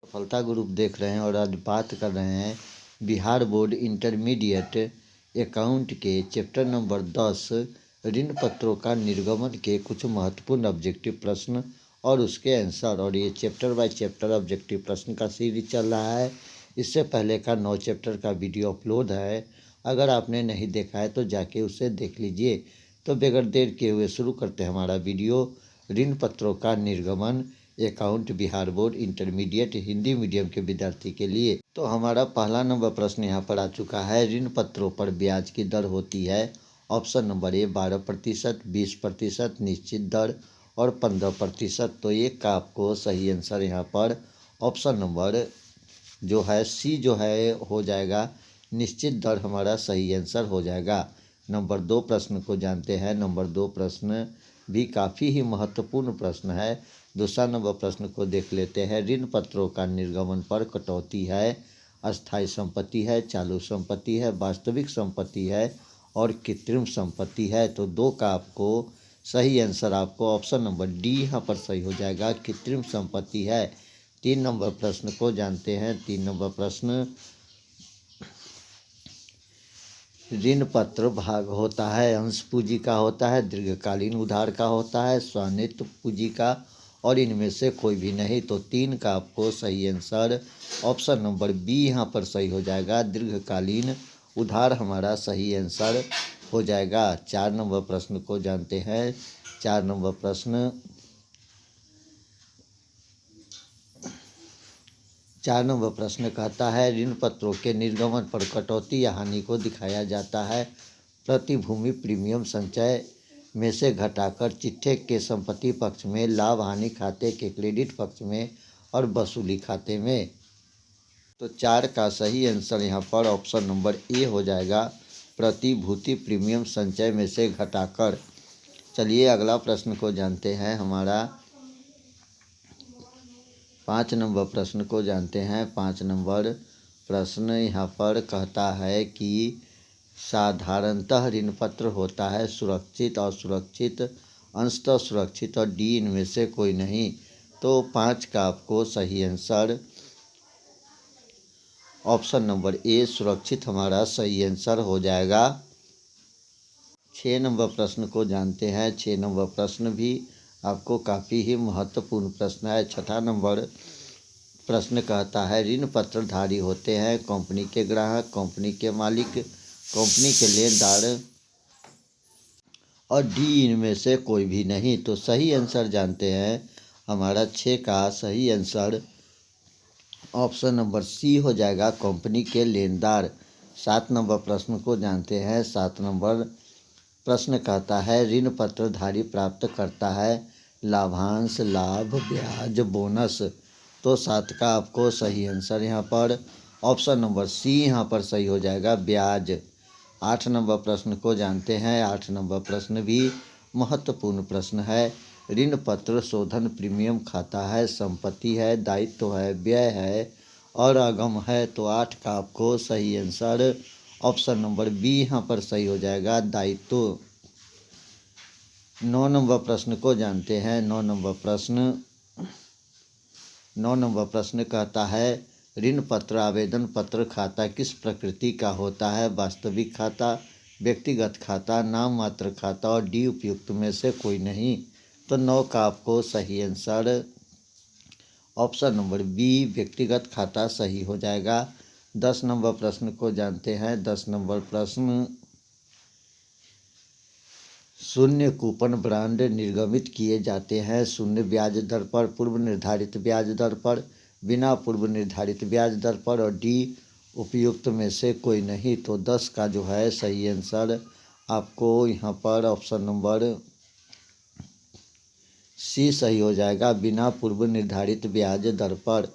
सफलता ग्रुप देख रहे हैं और आज बात कर रहे हैं बिहार बोर्ड इंटरमीडिएट अकाउंट के चैप्टर नंबर 10 ऋण पत्रों का निर्गमन के कुछ महत्वपूर्ण ऑब्जेक्टिव प्रश्न और उसके आंसर। और ये चैप्टर बाय चैप्टर ऑब्जेक्टिव प्रश्न का सीरीज चल रहा है। इससे पहले का 9 चैप्टर का वीडियो अपलोड है, अगर आपने नहीं देखा है तो जाके उसे देख लीजिए। तो बगैर देर किए हुए शुरू करते हैं हमारा वीडियो। ऋण पत्रों का निर्गमन account Bihar board intermediate Hindi medium के विद्यार्थी के लिए। तो हमारा पहला नंबर प्रश्न यहाँ पर आ चुका है। ऋण पत्रों पर ब्याज की दर होती है। ऑप्शन नंबर ए 12%, 20%, निश्चित दर और 15%। तो ये का आपको सही आंसर यहाँ पर ऑप्शन नंबर जो है सी जो है हो जाएगा। निश्चित दर हमारा सही आंसर हो जाएगा। नंबर 2 प्रश्न को जानते हैं। नंबर 2 प्रश्न भी काफ़ी ही महत्वपूर्ण प्रश्न है। दूसरा नंबर प्रश्न को देख लेते हैं। ऋण पत्रों का निर्गमन पर कटौती है, अस्थायी संपत्ति है, चालू संपत्ति है, वास्तविक संपत्ति है और कृत्रिम संपत्ति है। तो 2 का आपको सही आंसर आपको ऑप्शन नंबर डी यहाँ पर सही हो जाएगा, कृत्रिम संपत्ति है। 3 नंबर प्रश्न को जानते हैं। 3 नंबर प्रश्न, ऋण पत्र भाग होता है, अंश पूंजी का होता है, दीर्घकालीन उधार का होता है, स्वामित्व पूंजी का और इनमें से कोई भी नहीं। तो 3 का आपको सही आंसर ऑप्शन नंबर बी यहाँ पर सही हो जाएगा, दीर्घकालीन उधार हमारा सही आंसर हो जाएगा। 4 नंबर प्रश्न को जानते हैं। 4 नंबर प्रश्न, 4 नंबर प्रश्न कहता है ऋण पत्रों के निर्गमन पर कटौती या हानि को दिखाया जाता है प्रतिभूति प्रीमियम संचय में से घटाकर, चिट्ठे के संपत्ति पक्ष में, लाभ हानि खाते के क्रेडिट पक्ष में और वसूली खाते में। तो 4 का सही आंसर यहाँ पर ऑप्शन नंबर ए हो जाएगा, प्रतिभूति प्रीमियम संचय में से घटाकर। चलिए अगला प्रश्न को जानते हैं। हमारा 5 नंबर प्रश्न को जानते हैं। 5 नंबर प्रश्न यहाँ पर कहता है कि साधारणतः ऋण पत्र होता है सुरक्षित, असुरक्षित, अंशतः सुरक्षित और डी इनमें से कोई नहीं। तो 5 का आपको सही आंसर ऑप्शन नंबर ए सुरक्षित हमारा सही आंसर हो जाएगा। 6 नंबर प्रश्न को जानते हैं। 6 नंबर प्रश्न भी आपको काफ़ी ही महत्वपूर्ण प्रश्न है। 6ठा नंबर प्रश्न कहता है ऋण पत्रधारी होते हैं कंपनी के ग्राहक, कंपनी के मालिक, कंपनी के लेनदार और डी इनमें से कोई भी नहीं। तो सही आंसर जानते हैं। हमारा 6 का सही आंसर ऑप्शन नंबर सी हो जाएगा, कंपनी के लेनदार। 7 नंबर प्रश्न को जानते हैं। 7 नंबर प्रश्न कहता है ऋण पत्रधारी प्राप्त करता है लाभांश, लाभ, ब्याज, बोनस। तो 7 का आपको सही आंसर यहाँ पर ऑप्शन नंबर सी यहाँ पर सही हो जाएगा, ब्याज। 8 नंबर प्रश्न को जानते हैं। 8 नंबर प्रश्न भी महत्वपूर्ण प्रश्न है। ऋण पत्र शोधन प्रीमियम खाता है, संपत्ति है, दायित्व है, व्यय है और आगम है। तो 8 का आपको सही आंसर ऑप्शन नंबर बी यहाँ पर सही हो जाएगा, दायित्व। 9 नंबर प्रश्न को जानते हैं। 9 नंबर प्रश्न कहता है ऋण पत्र आवेदन पत्र खाता किस प्रकृति का होता है, वास्तविक खाता, व्यक्तिगत खाता, नाम मात्र खाता और डी उपयुक्त में से कोई नहीं। तो 9 का आपको सही आंसर ऑप्शन नंबर बी व्यक्तिगत खाता सही हो जाएगा। 10 नंबर प्रश्न को जानते हैं। 10 नंबर प्रश्न, शून्य कूपन ब्रांड निर्गमित किए जाते हैं शून्य ब्याज दर पर, पूर्व निर्धारित ब्याज दर पर, बिना पूर्व निर्धारित ब्याज दर पर और डी उपयुक्त में से कोई नहीं। तो 10 का जो है सही आंसर आपको यहाँ पर ऑप्शन नंबर सी सही हो जाएगा, बिना पूर्व निर्धारित ब्याज दर पर।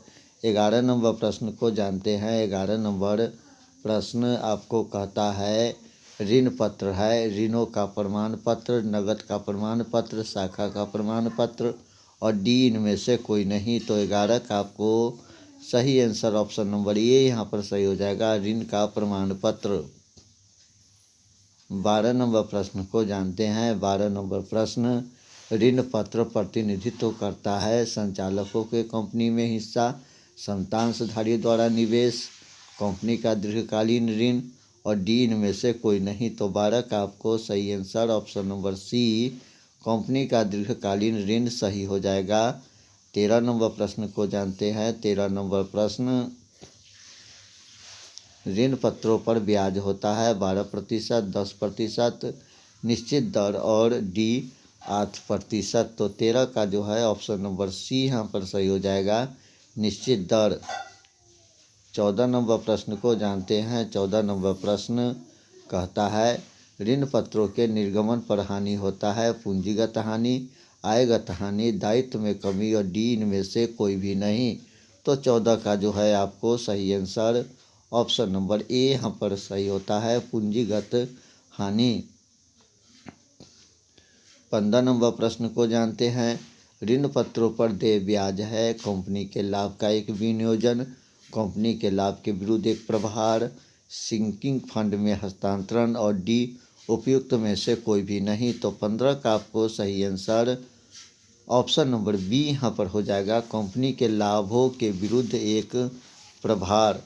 11 नंबर प्रश्न को जानते हैं। 11 नंबर प्रश्न आपको कहता है ऋण पत्र है ऋणों का प्रमाण पत्र, नकद का प्रमाण पत्र, शाखा का प्रमाण पत्र और डी इनमें से कोई नहीं। तो 11 का आपको सही आंसर ऑप्शन नंबर ए यहाँ पर सही हो जाएगा, ऋण का प्रमाण पत्र। 12 नंबर प्रश्न को जानते हैं। 12 नंबर प्रश्न, ऋण पत्र प्रतिनिधित्व करता है संचालकों के कंपनी में हिस्सा, संतांशधारी द्वारा निवेश, कंपनी का दीर्घकालीन ऋण और डी इनमें से कोई नहीं। तो 12 का आपको सही answer option number C company का दीर्घकालीन ऋण सही हो जाएगा। 13 नंबर प्रश्न को जानते हैं। 13 नंबर प्रश्न, ऋण पत्रों पर ब्याज होता है 12%, 10%, निश्चित दर और डी 8%। तो 13 का जो है ऑप्शन नंबर सी यहाँ पर सही हो जाएगा, निश्चित दर। 14 नंबर प्रश्न को जानते हैं। 14 नंबर प्रश्न कहता है ऋण पत्रों के निर्गमन पर हानि होता है पूंजीगत हानि, आयगत हानि, दायित्व में कमी और डी इनमें से कोई भी नहीं। तो 14 का जो है आपको सही आंसर ऑप्शन नंबर ए यहाँ पर सही होता है, पूंजीगत हानि। 15 नंबर प्रश्न को जानते हैं। ऋण पत्रों पर देय ब्याज है कंपनी के लाभ का एक विनियोजन, कंपनी के लाभ के विरुद्ध एक प्रभार, सिंकिंग फंड में हस्तांतरण और डी उपयुक्त में से कोई भी नहीं। तो 15 का आपको सही आंसर ऑप्शन नंबर बी यहाँ पर हो जाएगा, कंपनी के लाभों के विरुद्ध एक प्रभार।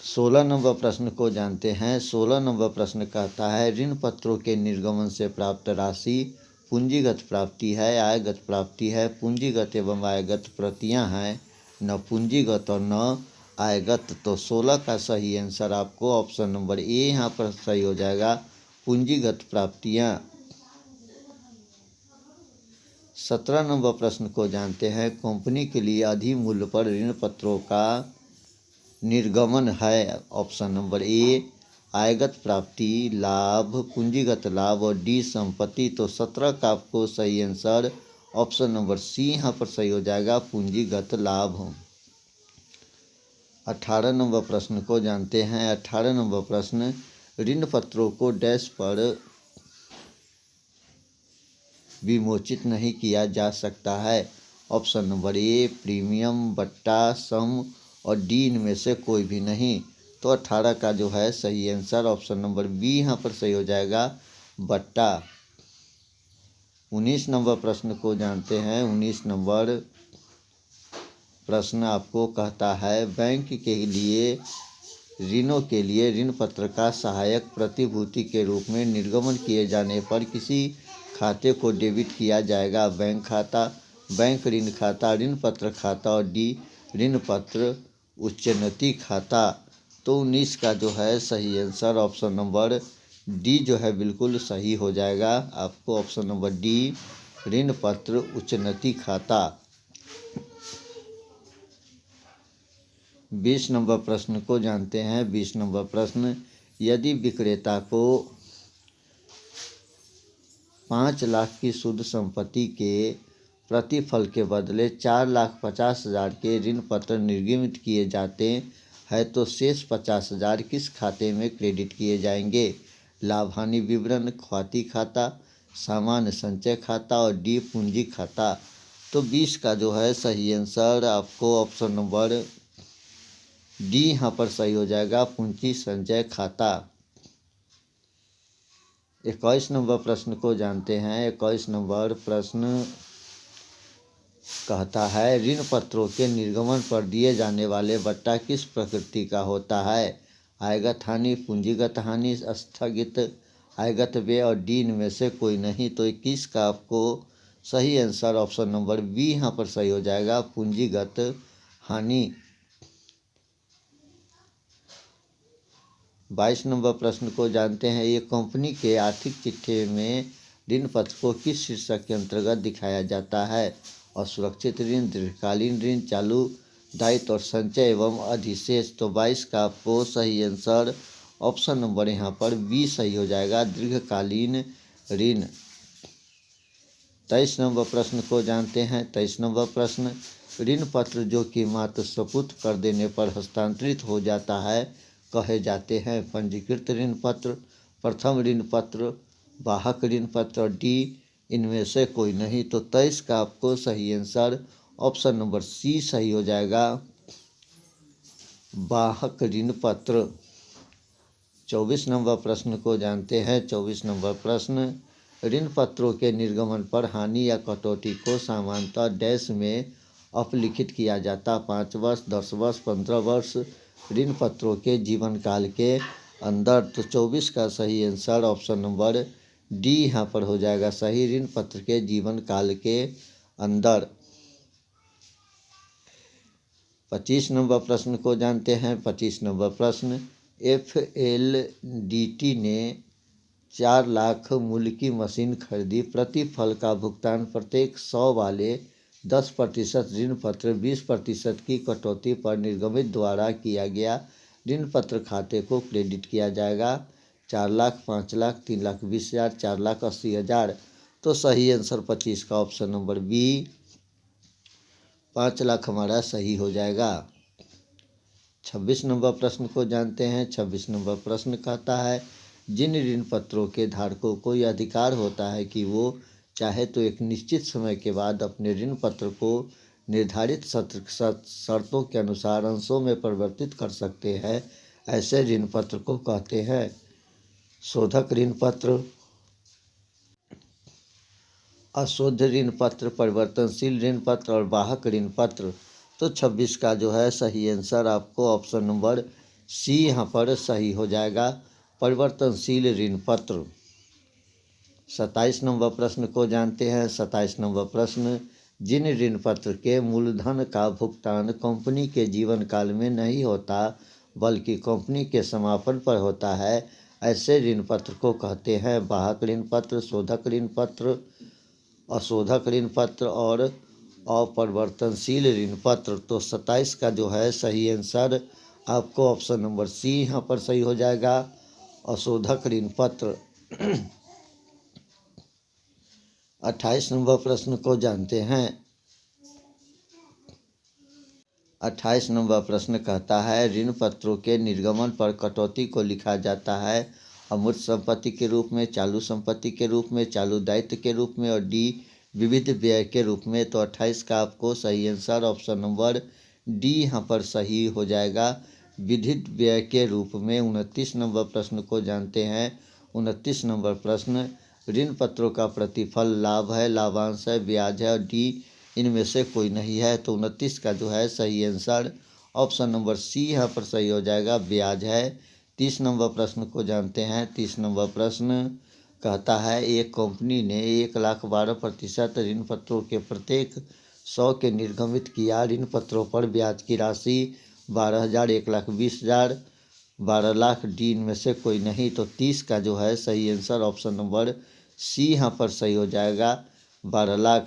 16 नंबर प्रश्न को जानते हैं। 16 नंबर प्रश्न कहता है ऋण पत्रों के निर्गमन से प्राप्त राशि पूंजीगत प्राप्ति है, आयगत प्राप्ति है, पूंजीगत एवं आयगत प्रतियां हैं, न पूंजीगत और न आयगत। तो 16 का सही आंसर आपको ऑप्शन नंबर ए यहाँ पर सही हो जाएगा, पूंजीगत प्राप्तियां। 17 नंबर प्रश्न को जानते हैं। कंपनी के लिए अधिमूल्य पर ऋण पत्रों का निर्गमन है ऑप्शन नंबर ए आयगत प्राप्ति, लाभ, पूंजीगत लाभ और डी संपत्ति। तो 17 का आपको सही आंसर ऑप्शन नंबर सी यहाँ पर सही हो जाएगा, पूंजीगत लाभ। 18 नंबर प्रश्न को जानते हैं। 18 नंबर प्रश्न, ऋण पत्रों को डैश पर विमोचित नहीं किया जा सकता है। ऑप्शन नंबर ए प्रीमियम, बट्टा, सम और डी इनमें से कोई भी नहीं। तो 18 का जो है सही आंसर ऑप्शन नंबर बी यहाँ पर सही हो जाएगा, बट्टा। 19 नंबर प्रश्न को जानते हैं। 19 नंबर प्रश्न आपको कहता है बैंक के लिए ऋणों के लिए ऋण पत्र का सहायक प्रतिभूति के रूप में निर्गमन किए जाने पर किसी खाते को डेबिट किया जाएगा। बैंक खाता, बैंक ऋण खाता, ऋण पत्र खाता और डी ऋण पत्र उच्चनति खाता। तो 19 का जो है सही आंसर ऑप्शन नंबर डी जो है बिल्कुल सही हो जाएगा, आपको ऑप्शन नंबर डी ऋण पत्र उच्चनति खाता। 20 नंबर प्रश्न को जानते हैं। 20 नंबर प्रश्न, यदि विक्रेता को 5 लाख की शुद्ध संपत्ति के प्रतिफल के बदले 4,50,000 के ऋण पत्र निर्गमित किए जाते हैं तो शेष 50,000 किस खाते में क्रेडिट किए जाएंगे? लाभ हानि विवरण, ख्वाती खाता, सामान्य संचय खाता और डी पूंजी खाता। तो 20 का जो है सही आंसर आपको ऑप्शन नंबर डी यहाँ पर सही हो जाएगा, पूंजी संचय खाता। 21 नंबर प्रश्न को जानते हैं। 21 नंबर प्रश्न कहता है ऋण पत्रों के निर्गमन पर दिए जाने वाले बट्टा किस प्रकृति का होता है? आयगत हानि, पूंजीगत हानि, स्थगित आयगत व्यय और डी इनमें से कोई नहीं। तो 21 का आपको सही आंसर ऑप्शन नंबर बी यहाँ पर सही हो जाएगा, पूंजीगत हानि। 22 नंबर प्रश्न को जानते हैं। एक कंपनी के आर्थिक चिट्ठे में ऋण पत्र को किस शीर्षक के अंतर्गत दिखाया जाता है? असुरक्षित ऋण, दीर्घकालीन ऋण, चालू दायित्व और संचय एवं अधिशेष। तो 22 का आपको सही आंसर ऑप्शन नंबर यहाँ पर बी सही हो जाएगा, दीर्घकालीन ऋण। 23 नंबर प्रश्न को जानते हैं। 23 नंबर प्रश्न, ऋण पत्र जो कि मात्र सपुर्द कर देने पर हस्तांतरित हो जाता है कहे जाते हैं? पंजीकृत ऋण पत्र, प्रथम ऋण पत्र, वाहक ऋण पत्र और डी इनमें से कोई नहीं। तो 23 का आपको सही आंसर ऑप्शन नंबर सी सही हो जाएगा, वाहक ऋण पत्र। 24 नंबर प्रश्न को जानते हैं। 24 नंबर प्रश्न, ऋण पत्रों के निर्गमन पर हानि या कटौती को सामान्यतः डैश में अपलिखित किया जाता। 5 वर्ष, 10 वर्ष, 15 वर्ष ऋण पत्रों के जीवन काल के अंदर। तो 24 का सही आंसर ऑप्शन नंबर डी यहाँ पर हो जाएगा सही, ऋण पत्र के जीवन काल के अंदर। 25 नंबर प्रश्न को जानते हैं। 25 नंबर प्रश्न, FLDT ने 4 लाख मूल्य की मशीन खरीदी। प्रतिफल का भुगतान प्रत्येक 100 वाले 10% ऋण पत्र 20% की कटौती पर निर्गमित द्वारा किया गया ऋण पत्र खाते को क्रेडिट किया जाएगा। 4 लाख, 5 लाख, 3 लाख 20 हज़ार, 4 लाख 80 हज़ार। तो सही आंसर 25 का ऑप्शन नंबर बी 5 लाख हमारा सही हो जाएगा। 26 नंबर प्रश्न को जानते हैं। 26 नंबर प्रश्न कहता है, जिन ऋण पत्रों के धारकों को यह अधिकार होता है कि वो चाहे तो एक निश्चित समय के बाद अपने ऋण पत्र को निर्धारित शर्तों के अनुसार अंशों में परिवर्तित कर सकते हैं, ऐसे ऋण पत्र को कहते हैं शोधक ऋण पत्र, अशुद्ध ऋण पत्र, परिवर्तनशील ऋण पत्र और वाहक ऋण पत्र। तो 26 का जो है सही आंसर आपको ऑप्शन नंबर सी यहाँ पर सही हो जाएगा, परिवर्तनशील ऋण पत्र। 27 नंबर प्रश्न को जानते हैं। 27 नंबर प्रश्न, जिन ऋण पत्र के मूलधन का भुगतान कंपनी के जीवन काल में नहीं होता बल्कि कंपनी के समापन पर होता है, ऐसे ऋण पत्र को कहते हैं वाहक ऋण पत्र, शोधक ऋण पत्र, अशोधक ऋण पत्र और अपरिवर्तनशील ऋण पत्र। तो 27 का जो है सही आंसर आपको ऑप्शन नंबर सी यहाँ पर सही हो जाएगा, अशोधक ऋण पत्र। 28 नंबर प्रश्न को जानते हैं। 28 नंबर प्रश्न कहता है, ऋण पत्रों के निर्गमन पर कटौती को लिखा जाता है अमूर्त संपत्ति के रूप में, चालू संपत्ति के रूप में, चालू दायित्व के रूप में और डी विविध व्यय के रूप में। तो 28 का आपको सही आंसर ऑप्शन नंबर डी यहाँ पर सही हो जाएगा, विविध व्यय के रूप में। 29 नंबर प्रश्न को जानते हैं। 29 नंबर प्रश्न, ऋण पत्रों का प्रतिफल लाभ है, लाभांश है, ब्याज है और डी इनमें से कोई नहीं है। तो 29 का जो है सही आंसर ऑप्शन नंबर सी यहाँ पर सही हो जाएगा, ब्याज है। 30 नंबर प्रश्न को जानते हैं। 30 नंबर प्रश्न कहता है, एक कंपनी ने 1,12% ऋण पत्रों के प्रत्येक 100 के निर्गमित किया। ऋण पत्रों पर ब्याज की राशि 12,000, 1,20,000, 12 लाख, डी इनमें से कोई नहीं। तो 30 का जो है सही आंसर ऑप्शन नंबर सी यहाँ पर सही हो जाएगा, 12 लाख।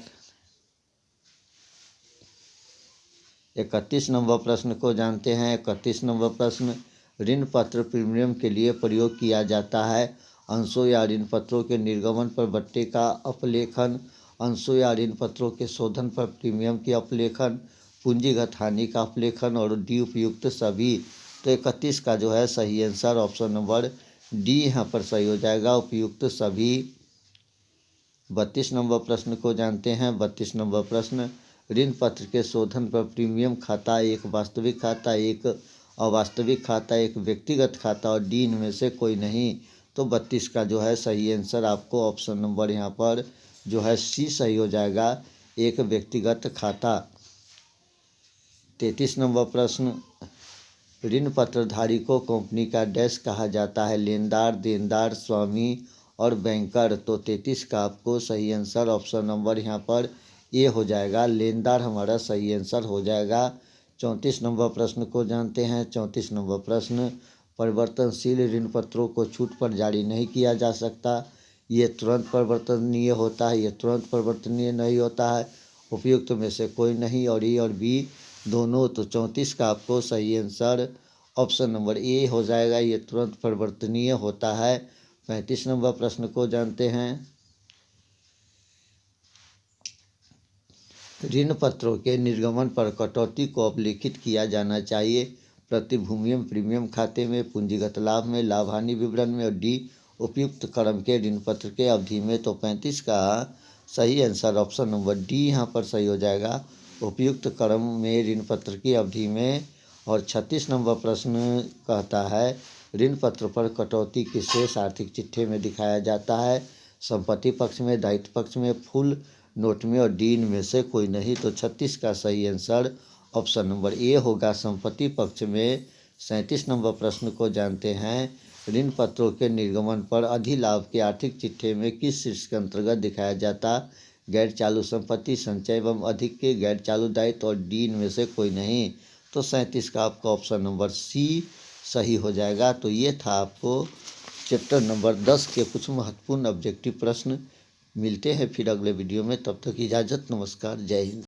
31 नंबर प्रश्न को जानते हैं। 31 नंबर प्रश्न, ऋण पत्र प्रीमियम के लिए प्रयोग किया जाता है। अंशों या ऋण पत्रों के निर्गमन पर बट्टे का अपलेखन, अंशों या ऋण पत्रों के शोधन पर प्रीमियम की अपलेखन, पूंजीगत हानि का अपलेखन और डी उपयुक्त सभी। तो 31 का जो है सही आंसर ऑप्शन नंबर डी यहाँ पर सही हो जाएगा, उपयुक्त सभी। 32 नंबर प्रश्न को जानते हैं। 32 नंबर प्रश्न, ऋण पत्र के शोधन पर प्रीमियम खाता एक वास्तविक खाता, एक अवास्तविक खाता, एक व्यक्तिगत खाता और डी इनमें से कोई नहीं। तो 32 का जो है सही आंसर आपको ऑप्शन नंबर यहाँ पर जो है सी सही हो जाएगा, एक व्यक्तिगत खाता। 33 नंबर प्रश्न, ऋण पत्रधारी को कंपनी का डैश कहा जाता है, लेनदार, देनदार, स्वामी और बैंकर। तो 33 का आपको सही आंसर ऑप्शन नंबर यहाँ पर ए हो जाएगा, लेनदार हमारा सही आंसर हो जाएगा। 34 नंबर प्रश्न को जानते हैं। 34 नंबर प्रश्न, परिवर्तनशील ऋण पत्रों को छूट पर जारी नहीं किया जा सकता, ये तुरंत परिवर्तनीय होता है, ये तुरंत परिवर्तनीय नहीं होता है, उपयुक्त में से कोई नहीं और ए और बी दोनों। तो 34 का आपको सही आंसर ऑप्शन नंबर ए हो जाएगा, ये तुरंत परिवर्तनीय होता है। 35 नंबर प्रश्न को जानते हैं। ऋण पत्रों के निर्गमन पर कटौती को अपलिखित किया जाना चाहिए प्रतिभूतियम प्रीमियम खाते में, पूंजीगत लाभ में, लाभ हानि विवरण में और डी उपयुक्त क्रम के ऋण पत्र के अवधि में। तो 35 का सही आंसर ऑप्शन नंबर डी यहाँ पर सही हो जाएगा, उपयुक्त क्रम में ऋण पत्र की अवधि में। और 36 नंबर प्रश्न कहता है, ऋण पत्र पर कटौती किस शेष आर्थिक चिट्ठे में दिखाया जाता है, संपत्ति पक्ष में, दायित्व पक्ष में, फुल नोट में और डी में से कोई नहीं। तो 36 का सही आंसर ऑप्शन नंबर ए होगा। संपत्ति पक्ष में 37 नंबर प्रश्न को जानते हैं। ऋण पत्रों के निर्गमन पर अधिलाभ के आर्थिक चिट्ठे में किस शीर्ष के अंतर्गत दिखाया जाता? गैर चालू संपत्ति, संचय एवं अधिक के, गैर चालू दायित्व और डी में से कोई नहीं। तो 37 का आपका ऑप्शन नंबर सी सही हो जाएगा। तो ये था आपको चैप्टर नंबर 10 के कुछ महत्वपूर्ण ऑब्जेक्टिव प्रश्न। मिलते हैं फिर अगले वीडियो में, तब तक इजाज़त, नमस्कार, जय हिंद।